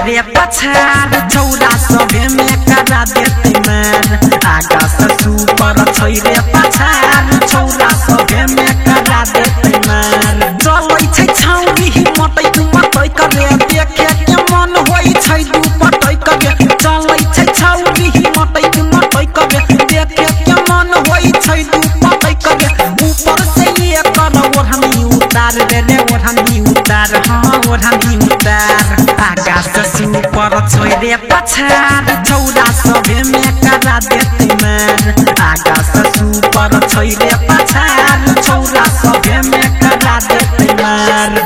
छोइरे पछाड़ छौरा सभे में करा देते मार आगा ससु पर छोइरे पछाड़ छौरा सभे में करा देते मार चलै छै छौरी हिम्मतै तू मतै करे देखे के मन होई छै दू पटै करे चलै छै छौरी हिम्मतै तू मतै करे देखे के मन होई छै दू पटै करे ऊपर से ये कर ओढ़नी उतार रे ओढ़नी उतार हाँ ओढ़नी उतार आगा ससु पर छोइरे पछाड़ छौरा सभे में करा देते मार आगा ससु पर छोइरे पछाड़ छौरा सभे में करा देते मार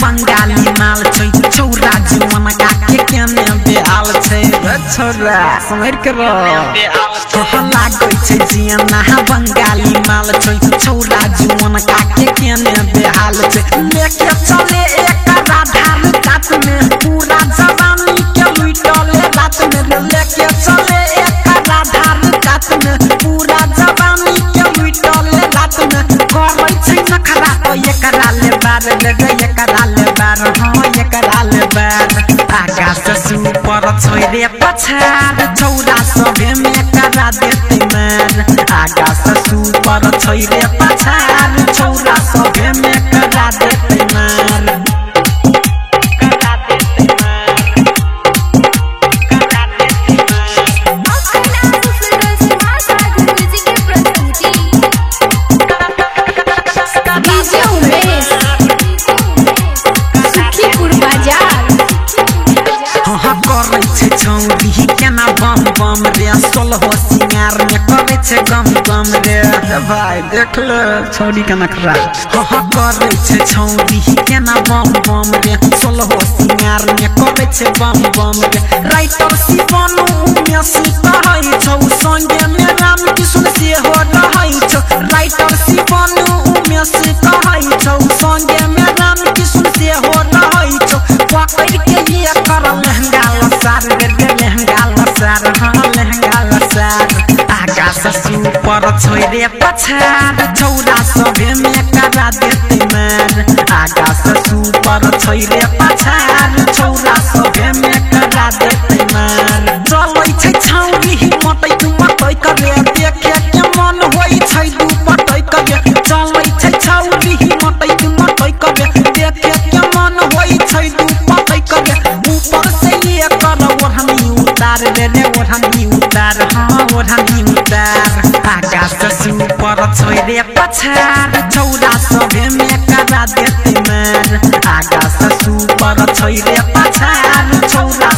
बंगाली माल छै छौरा जुवन काके केने बेहाल छै छोरा समझ के रह लागै छै जियना बंगाली माल छै छौरा जुवन काके केने बेहाल छै लेके चले एक आधार काट में पूरा जवानी के लुटले रात में लेके चले एक आधार काट में पूरा जवानी के लुटले रात में करै छै नखरा तो एकरा ले बार ले एकरा ले बार हाँ एकरा ले बार आगा ससु पर छोइरे पछाड़ छौरा सभे में करा देते मार आगा ससु पर छोइरे पछाड़ छौरा सभे में करा देते मार छौरी केना बम बम रे सोलह सिंगार में करे छै गम गम रे भाई देख ले छौरी केना खरा हाँ करे छै छौरी केना बम बम रे सोलह सिंगार में करे छै बम बम रे राइटर शिवनु में सीता है छौ संगे में राम कृष्ण से हो रहै छौ राइटर शिवनु में सीता है छौ संगे में राम कृष्ण से हो रहै छौ पकड़ के ये कर लहंगा लसार रे लहंगा लसार हाँ लहंगा लसार आगा ससु पर छोइरे पछाड़ छौरा सभे में करा देते मार आगा ससु पर छोइरे पछाड़ छौरा सभे में करा देते मार चलै छै छौरी हिम्मतै तू मतै करे देखे के मन होई छै दू पटै करे चलै छै छौरी हिम्मतै तू मतै करे देखे के मन होई छै दू पटै करे ऊपर से ये कर ओढ़नी उतार रे ओढ़नी उतार हाँ ओढ़नी उतार आगा ससु पर छोइरे पछाड़ छौरा सभे में करा देते मार आगा ससु पर छोइरे पछाड़ छौरा